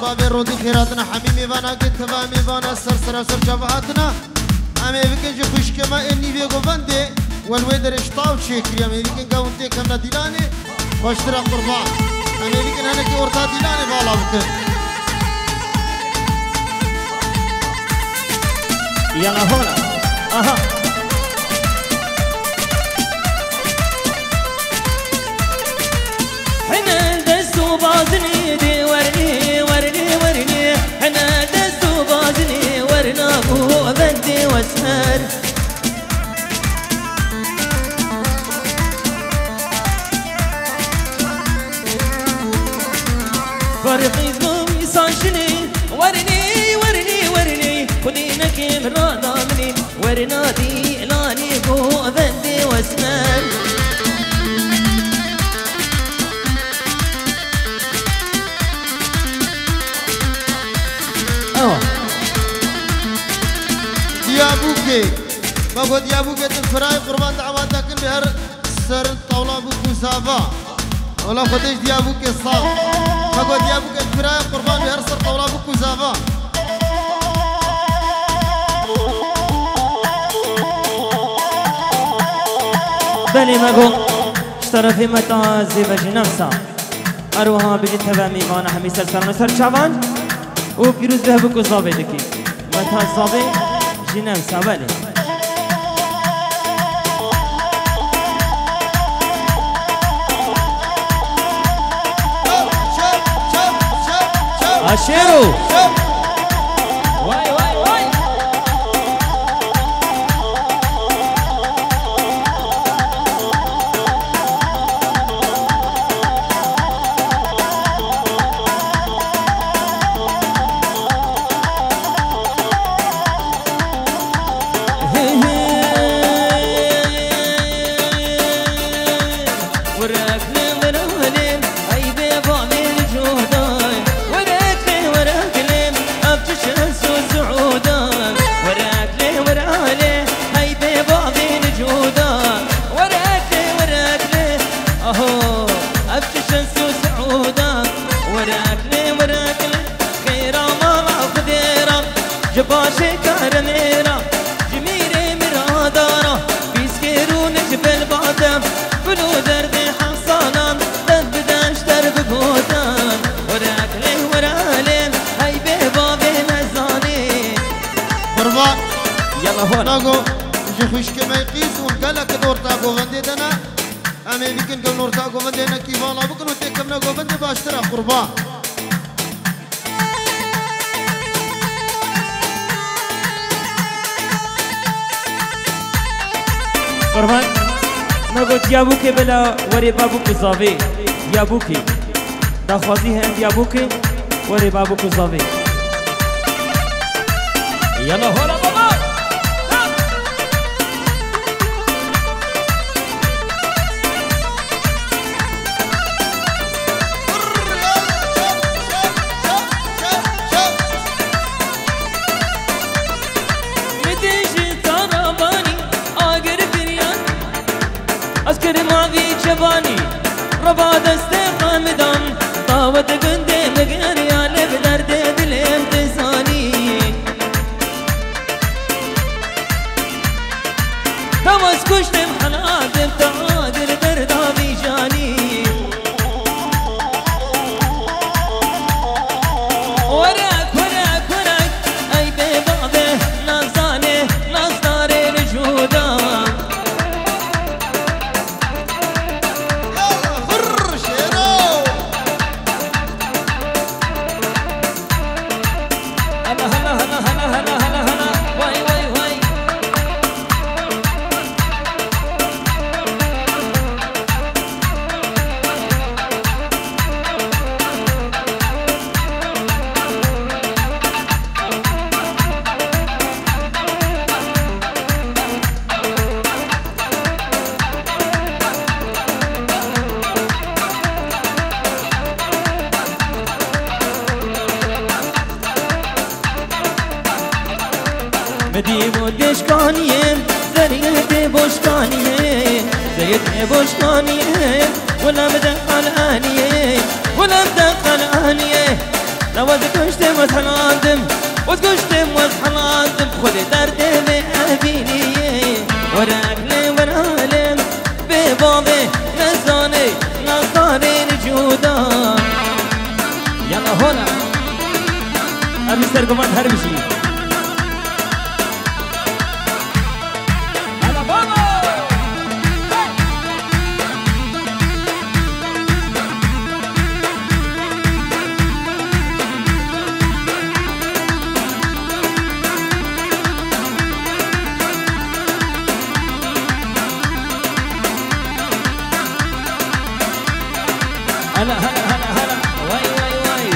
بابي رودي خيراتنا حميمي بانا قد تفامي بانا سر جبهاتنا أمي بكن خوش كما إني في غوفندي والويدر اشطاو شكري أمي بكن قاونتي كمنا ديلاني واشترا قربان أمي بكن هنكي ورطا ديلاني بالا بكن يلا هنا اها حنا دستو بازني دي ورني حنا دستو بازني ورناكو بندي واسهر فرقي زمي ساشني ورني كلنا كيف رادامني ورنادي لاني بو بندي واسهر ديابوكي ما قد ديابوكي تنفراي قربان دعواتك بهر سر طاولة بوكو سافا ولا خدش ديابوكي الصاف ما قد ديابوكي تنفراي قربان بهر سر طاولة بوكو سافا بني مقو اشترى في متازي بجنفسا اروها بجي تبامي مانا همي سر سر شابان وبيروز بهبكو صابي دكي متاز صابي جنفسا بلي اشيرو واي جباشي كارنيرا جميري مرادارا بيسكيرون جبل بعدم بلو دردي حصانا بداش درب بوتان وراك ليه ورالين هاي بابي مزاني قربان يلا هون ناقو جي خوش كما يقيس ونقالك دورتا قوفندي دنا أمي بكن قل نورتا قوفندي نكي بالا بكن وتكمنا قوفندي باشترا قربان قربان ما قلت يا بوكي بلا وري بابوك زافي يا بوكي دخوازي هند يا بوكي وري بابوك زافي يلا هلا بابا أذكر معذي جباني ربا دستي قامدان طاوت قندي بقري على بدردي دليم تساني تمس كشتم حنادم تعادل دردا بيجاني وراك أي ببعضه نازاني نازداري رجودان مديبو دشكانيه زريتي بوشكانيه زيتي بوشكانيه ولا مدخل آنيه ولا مدخل آنيه نواز كشتم وتحلاندم وتكشتم وتحلاندم خذي دردي بأبيني وراكلي ورالم ببابي نزاني نصاري نجودا يلا هنا أبي سرقمان هربشي هلا هلا هلا هلا واي واي واي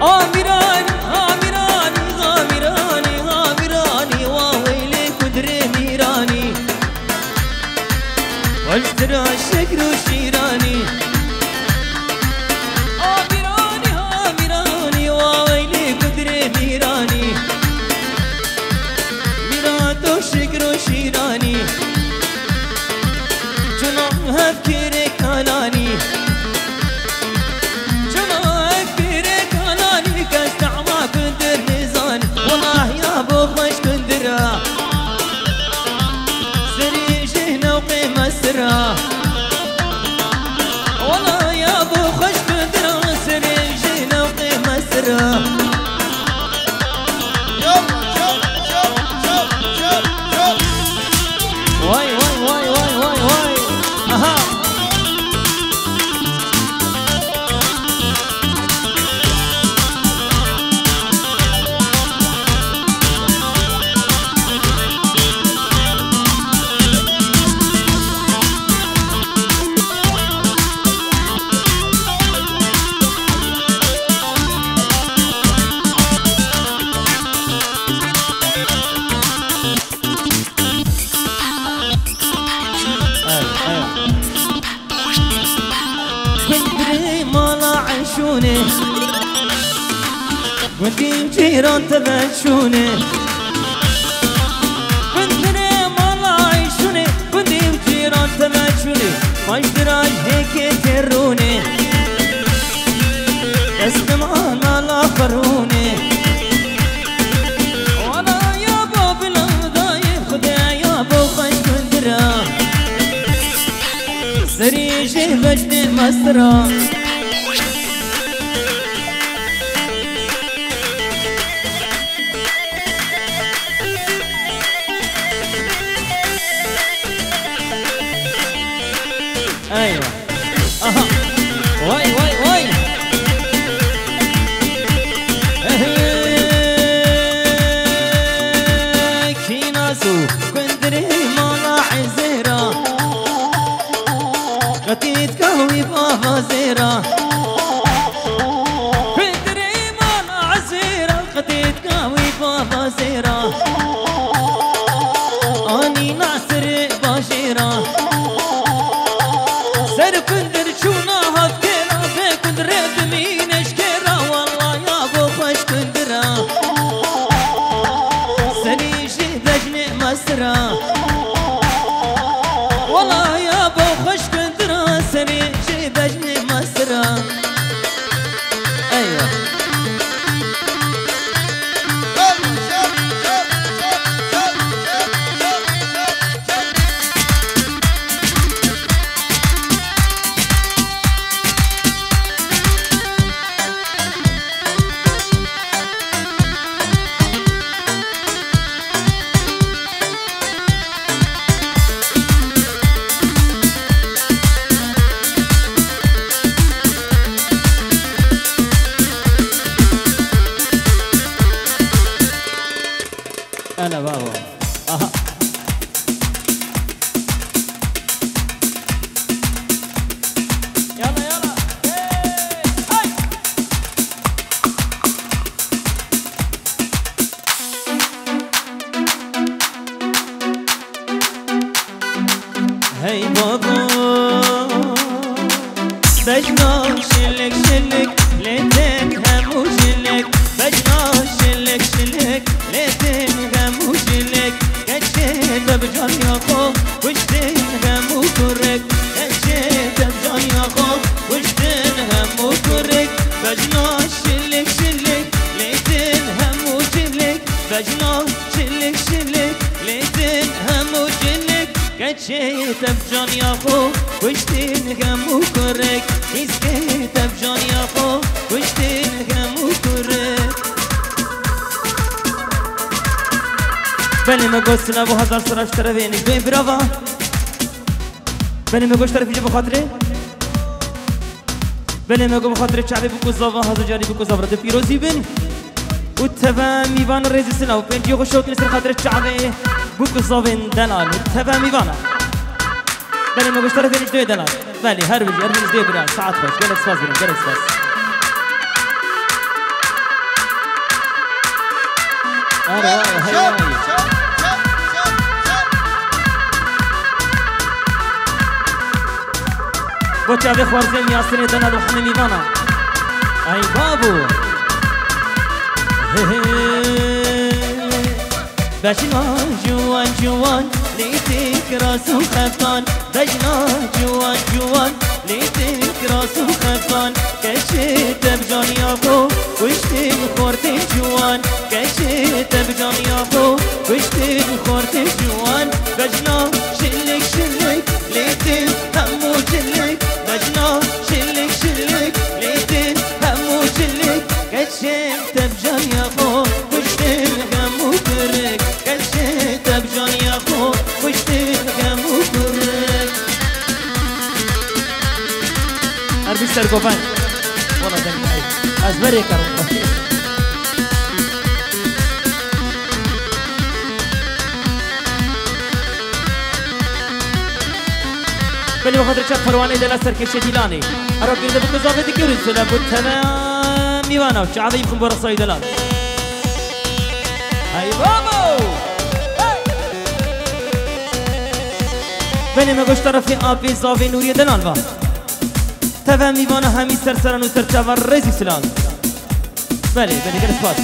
غامراني غامراني غامراني غامراني وويلي كدري ميراني واشترى الشكر وشيراني غامراني غامراني وويلي كدري ميراني ميرات الشكر وشيراني جنوبها بكيري كالاني والله يا ابو خش قدرة سريجينا وقيمة سرا يلا شوف شوف شوف شوف شوف واي واي واي واي واي واي اها ودي جيران تبشوني كنتني مالا عيشوني ودي جيران تبشوني ما اشتراج هيك تروني اسمعنا لا فروني وانا يا باب الغضايب خدع يا بو خش كندرا سريجي بجني مسرا ايوه اها واي واي واي كيناسو كندري مالا عزيرا قتيت كوي بابا زيرا كندري مالا عزيرا قتيت كوي بابا زيرا اني ناصر باشيرا سر كندر شونا هفكرا في كندر بمين اشكرا والله يا ابو خوش كندرا سريجي بجني مسرا والله يا ابو خوش كندرا سريجي بجني مسرا ايوه أنا بابا أها يلا يلا هاي بابا بجنا شلك شلك ليتن همو شلك بجنا شلك شلك ليتن همو شلك كشيت بجان يا خو وشتن همو كرك كشيت بجان يا خو وشتن همو كرك بجنا شلك شلك ليتن همو شلك بجنا شلك شلك ليتن همو شلك كشيت بجان يا خو وشتن همو كرك كشيت بجان يا خو وشتن همو كرك بني ما قلت ابو هزار سراج ترفيني دوين برافا بني ما قلت ترفيجي بخاطري بني ما قلت بخاطري شعبي بكو زافا هزو جاري بكو زافرة بيروزي بن والتفا ميفان الرئيس السنة بنتي وخشوك نسر خاطر الشعبي بكو زافين دلال والتفا ميفانا بني ما قلت ترفيني دوين دلال بلي هربجي دوين بران ساعات باش قلت سفاز بران قلت سفاز بوچا به خوارزم یاسر دنال و همه میوانا ای بابو بجنا جوان جوان لیتک راسو خفان بجنا جوان جوان لیتک راسو خفان کشت بجان یابو وشتن خورت جوان کشت بجان یابو وشتن خورت جوان بجنا شلک شلک لیتن همو شلک بجنا شلك شلك ليتن همو شلك كشيت بجان يا خو وشتن همو كرك كشيت بجان يا خو وشتن همو كرك أربي سرقوفان والله دمي أزبري كرم بلی بخاطر چه پروانه دل سر کشه دیلانی ارا گرده بکو زاوه دیگه رسوله بود تمام میوانه و چعبه یبخون برا سای دلال ای بابو بلی مگوش طرفی آبی زاوه نوری دلال با تمام میوانه همی سر سرن و سر چاور رزی سلال بلی گرس باز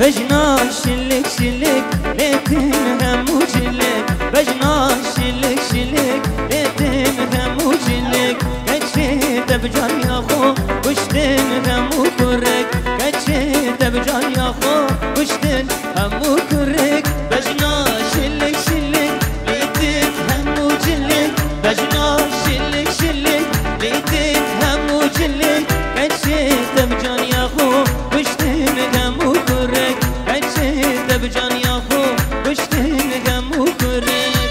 بجنا شلك شلك ليتن همو شلك بجنا شلك شلك ليتن همو شلك كشيت بجان يا خو وشتن همو كرك كشيت بجان يا خو وشتن همو كرك بجنا شلك شلك ليتن همو شلك بجنا شلك شلك ليتن همو شلك كشيت بجان يا خو وشتن همو كرك بجان يا خو وشتن همو كرك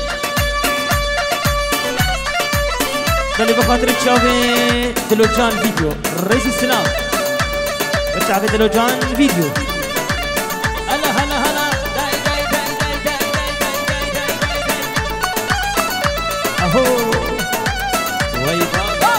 دلي بخاطر تشافي دلوجان فيديو رئيس السلام بتشافي دلوجان فيديو هلا هلا هلا داي داي داي داي داي داي داي داي اهو وي بابا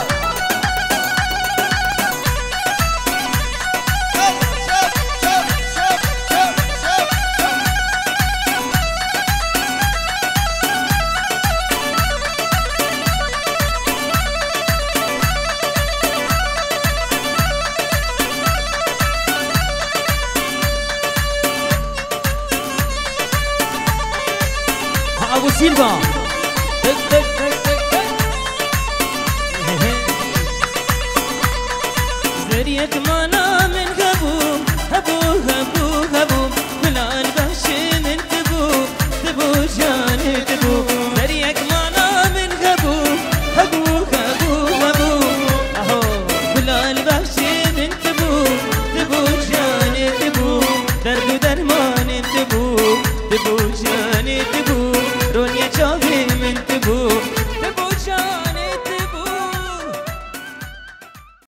أبو سيلفا زريت مانا